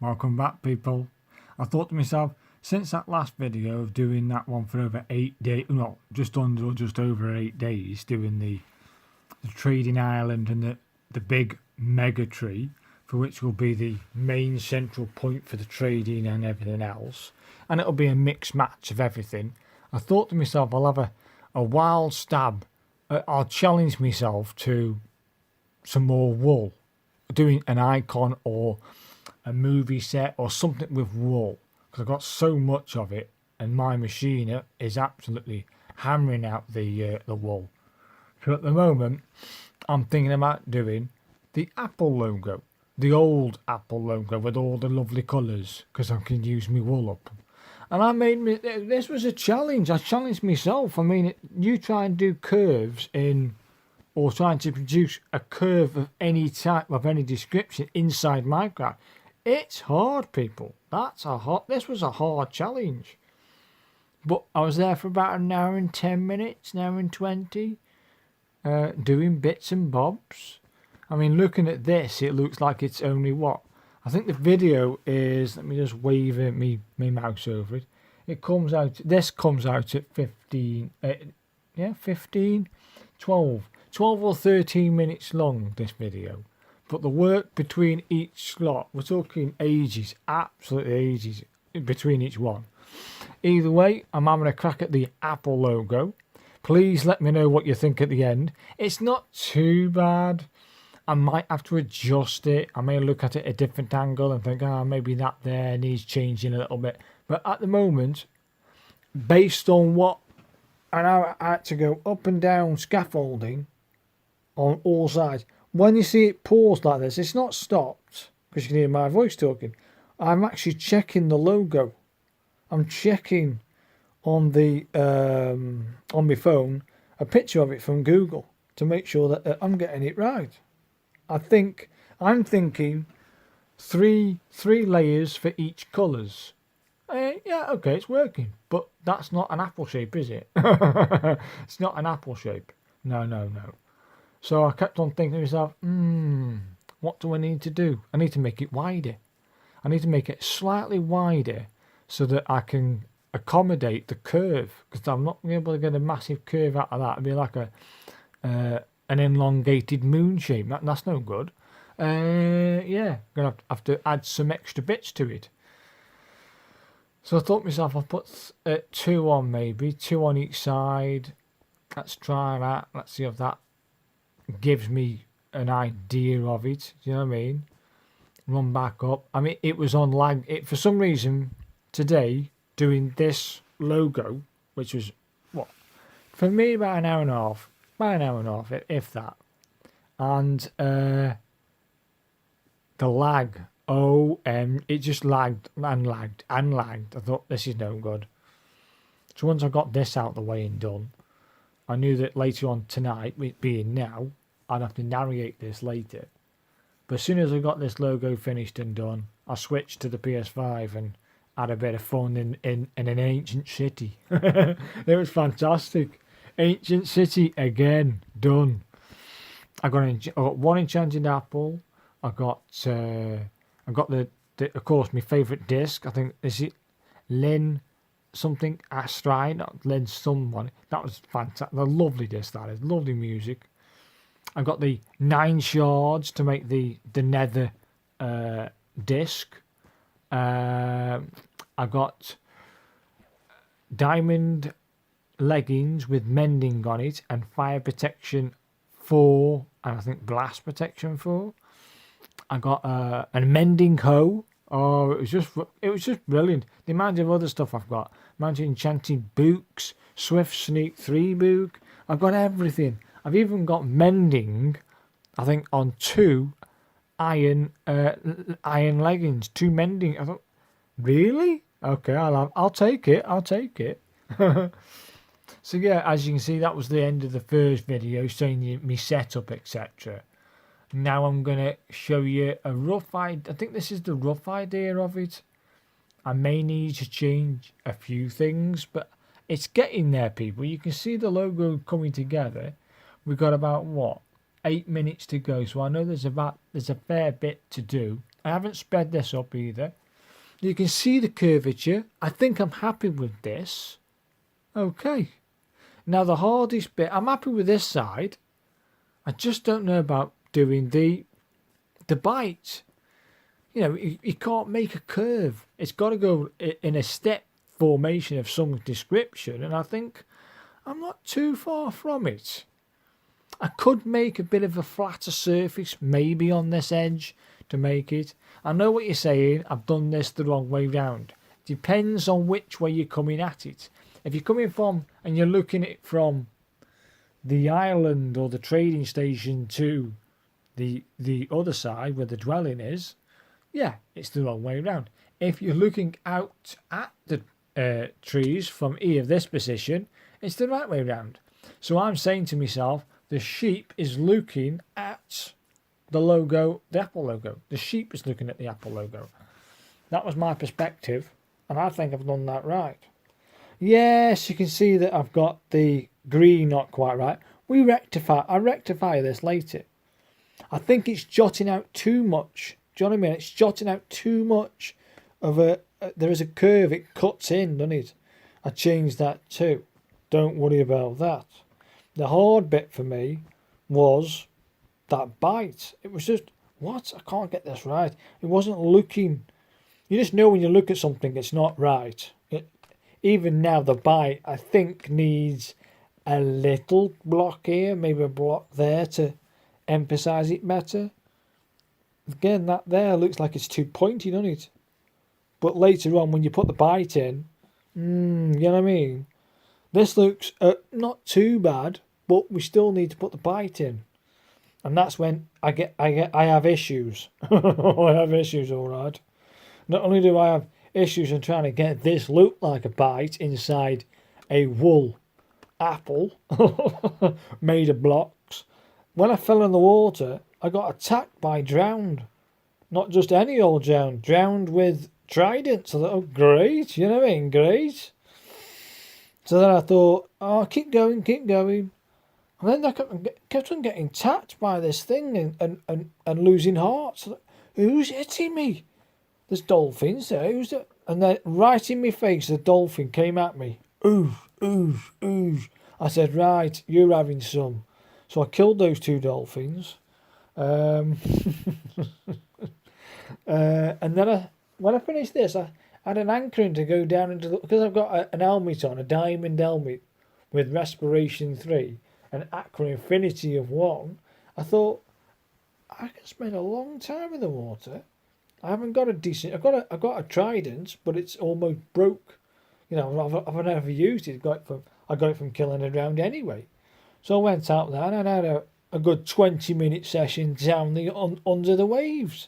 Welcome back, people. I thought to myself, since that last video of doing that one for over 8 days, no, just under or just over 8 days, doing the trading island and the big mega tree, for which will be the main central point for the trading and everything else, and it'll be a mixed match of everything. I thought to myself, I'll have a wild stab. I'll challenge myself to some more wool, doing an icon or a movie set or something with wool, because I've got so much of it and my machine is absolutely hammering out the wool. So at the moment I'm thinking about doing the Apple logo, the old Apple logo with all the lovely colours, because I can use my wool up. And I made this was a challenge. I challenged myself. I mean, you try and do curves or trying to produce a curve of any type, of any description inside Minecraft. It's hard, people. This was a hard challenge. But I was there for about an hour and 10 minutes, an hour and 20, doing bits and bobs. I mean, looking at this, it looks like it's only what? I think the video is, let me just wave my mouse over it. This comes out at 15, 12 or 13 minutes long, this video. But the work between each slot, we're talking ages, absolutely ages between each one. Either way, I'm having a crack at the Apple logo. Please let me know what you think at the end. It's not too bad. I might have to adjust it. I may look at it at a different angle and think, maybe that there needs changing a little bit. But at the moment, based on what, and I had to go up and down scaffolding on all sides. When you see it paused like this, it's not stopped, because you can hear my voice talking. I'm actually checking the logo. I'm checking on the on my phone a picture of it from Google to make sure that I'm getting it right. I'm thinking three layers for each colours. Yeah, okay, it's working, but that's not an apple shape, is it? It's not an apple shape. No. So I kept on thinking to myself, what do I need to do? I need to make it wider. I need to make it slightly wider so that I can accommodate the curve, because I'm not going to be able to get a massive curve out of that. It'd be like an elongated moon shape. That's no good. Yeah, going to have to add some extra bits to it. So I thought to myself, I'll put 2 on, maybe 2 on each side. Let's try that. Let's see if that gives me an idea of it. Do you know what I mean? Run back up. I mean, it was on lag. For some reason today, doing this logo, which was what for me about an hour and a half, if that, and the lag. It just lagged. I thought, this is no good. So once I got this out the way and done, I knew that later on tonight, it being now, I'd have to narrate this later. But as soon as I got this logo finished and done, I switched to the PS5 and had a bit of fun in an ancient city. It was fantastic. Ancient city again, done. I got 1 enchanted apple. I got the of course, my favourite disc. I think, is it Lin something Astrid, not Lin someone. That was fantastic. The lovely disc that is. Lovely music. I got the 9 shards to make the nether disc. I got diamond leggings with mending on it and fire protection 4, and I think blast protection 4. I got a mending hoe. Oh, it was just brilliant. The amount of other stuff I've got. Amount of enchanted books, Swift Sneak 3 book. I've got everything. I've even got mending, I think, on 2 iron leggings. 2 mending. I thought, really? Okay, I'll take it. So yeah, as you can see, that was the end of the first video, showing me setup, etc. Now I'm going to show you a rough idea. I think this is the rough idea of it. I may need to change a few things, but it's getting there, people. You can see the logo coming together. We've got about, 8 minutes to go. So I know there's a fair bit to do. I haven't sped this up either. You can see the curvature. I think I'm happy with this. Okay. Now the hardest bit, I'm happy with this side. I just don't know about doing the bite. You know, you can't make a curve. It's got to go in a step formation of some description, and I think I'm not too far from it. I could make a bit of a flatter surface, maybe on this edge, to make it. I know what you're saying. I've done this the wrong way round. Depends on which way you're coming at it. If you're coming from, and you're looking at it from the island or the trading station to the other side where the dwelling is, yeah, it's the wrong way round. If you're looking out at the trees from here, this position, it's the right way round. So I'm saying to myself, the sheep is looking at the logo, the Apple logo. The sheep is looking at the Apple logo. That was my perspective, and I think I've done that right. Yes, you can see that I've got the green not quite right. I rectify this later. I think it's jotting out too much. Do you know what I mean? It's jotting out too much of there is a curve, it cuts in, doesn't it? I changed that too. Don't worry about that. The hard bit for me was that bite. It was just, what? I can't get this right. It wasn't looking. You just know when you look at something, it's not right. Even now, the bite, I think, needs a little block here, maybe a block there to emphasize it better. Again, that there looks like it's too pointy, doesn't it? But later on, when you put the bite in, you know what I mean? This looks not too bad, but we still need to put the bite in. And that's when I have issues. I have issues, all right. Not only do I have issues in trying to get this look like a bite inside a wool apple made of blocks. When I fell in the water, I got attacked by drowned. Not just any old drowned with trident. So I thought, oh, great, you know what I mean? Great. So then I thought, oh, keep going. And then I kept on getting tapped by this thing and losing heart. So who's hitting me? There's dolphins there. Who's that? And then right in my face, the dolphin came at me. Ooh. I said, right, you're having some. So I killed those two dolphins. And then when I finished this, I had an anchoring to go down into because I've got an helmet on, a diamond helmet with respiration 3 and aqua infinity of 1. I thought I can spend a long time in the water. I haven't got a decent. I've got a trident, but it's almost broke. You know, I've never used it. I got it from killing it around anyway. So I went out there and I had a good 20-minute session down under the waves,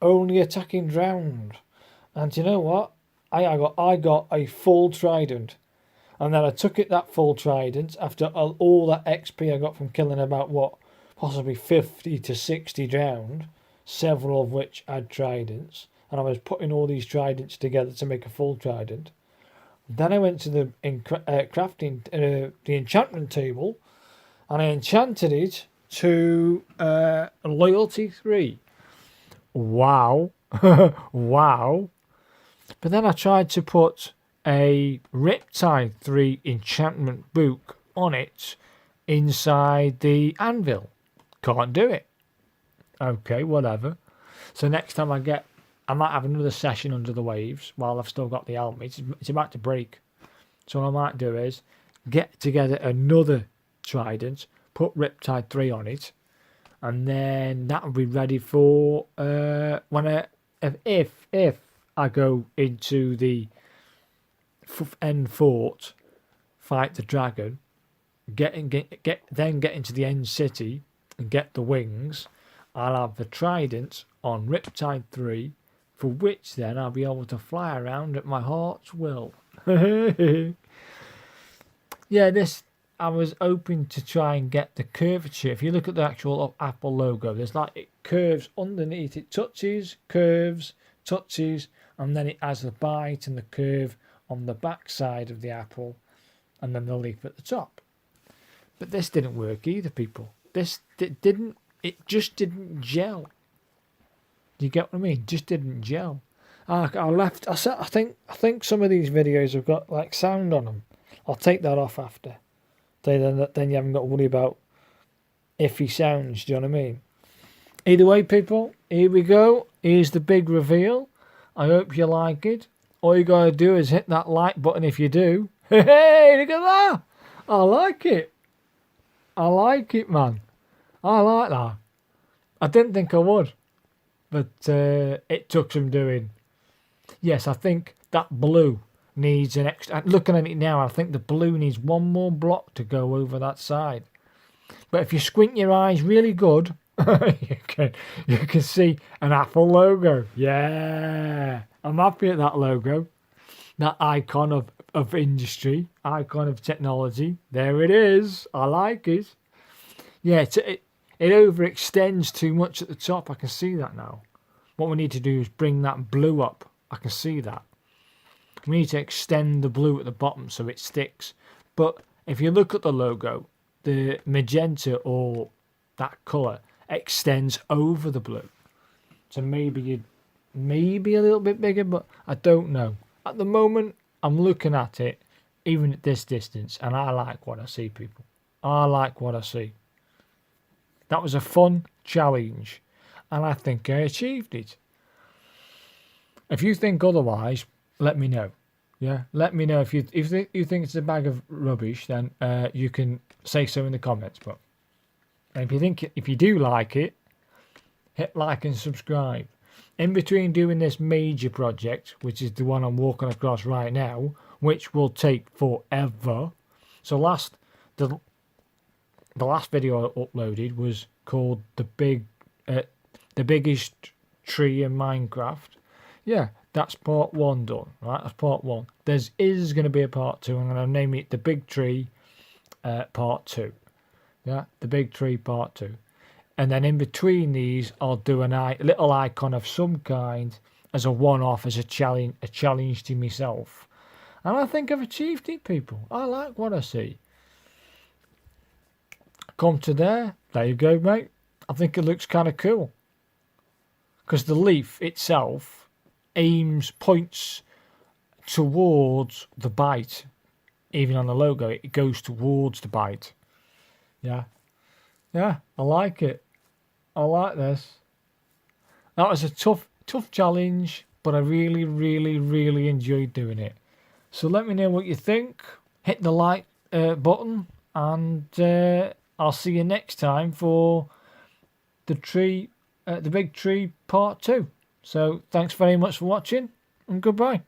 only attacking drowned. And you know what? I got a full trident, and then I took that full trident after all that XP I got from killing about possibly 50 to 60 drowned, several of which had tridents, and I was putting all these tridents together to make a full trident. Then I went to the crafting the enchantment table, and I enchanted it to loyalty 3. Wow. Wow. But then I tried to put a Riptide 3 enchantment book on it inside the anvil. Can't do it. Okay, whatever. So next time I might have another session under the waves while I've still got the helmet. It's about to break. So what I might do is get together another trident, put Riptide 3 on it, and then that will be ready for if I go into the end fort, fight the dragon, get into the end city and get the wings. I'll have the trident on Riptide 3, for which then I'll be able to fly around at my heart's will. Yeah, I was hoping to try and get the curvature. If you look at the actual Apple logo, there's like it curves underneath. It touches, curves, touches, and then it has the bite and the curve on the back side of the apple, and then the leaf at the top. But this didn't work either, people. It just didn't gel. Do you get what I mean? Just didn't gel. I left. I think some of these videos have got like sound on them. I'll take that off after. Then you haven't got to worry about iffy sounds. Do you know what I mean? Either way, people, here we go. Here's the big reveal. I hope you like it. All you gotta do is hit that like button if you do. Hey, look at that! I like it. I like it, man. I like that. I didn't think I would, but it took some doing. Yes, I think that blue needs an extra. Looking at it now, I think the blue needs one more block to go over that side. But if you squint your eyes really good, you can see an Apple logo. Yeah, I'm happy at that logo. That icon of industry, icon of technology. There it is. I like it. Yeah, it overextends too much at the top. I can see that now. What we need to do is bring that blue up. I can see that. We need to extend the blue at the bottom so it sticks. But if you look at the logo, the magenta or that colour extends over the blue. So maybe a little bit bigger, but I don't know. At the moment, I'm looking at it, even at this distance, and I like what I see, people. I like what I see. That was a fun challenge, and I think I achieved it. If you think otherwise, let me know. Yeah, let me know if you think it's a bag of rubbish. Then you can say so in the comments. But if you do like it, hit like and subscribe. In between doing this major project, which is the one I'm walking across right now, which will take forever. So the last video I uploaded was called the biggest tree in Minecraft. Yeah, that's part 1 done, right? That's part 1. There is going to be a part 2. I'm going to name it the Big Tree part 2. Yeah, the Big Tree part 2. And then in between these, I'll do a little icon of some kind as a one-off, as a challenge to myself. And I think I've achieved it, people. I like what I see. Come to there you go, mate. I think it looks kind of cool. Because the leaf itself points towards the bite. Even on the logo, it goes towards the bite. Yeah. Yeah, I like it. I like this. That was a tough challenge, but I really, really, really enjoyed doing it. So let me know what you think. Hit the like button, and I'll see you next time for the Big Tree part 2. So thanks very much for watching, and goodbye.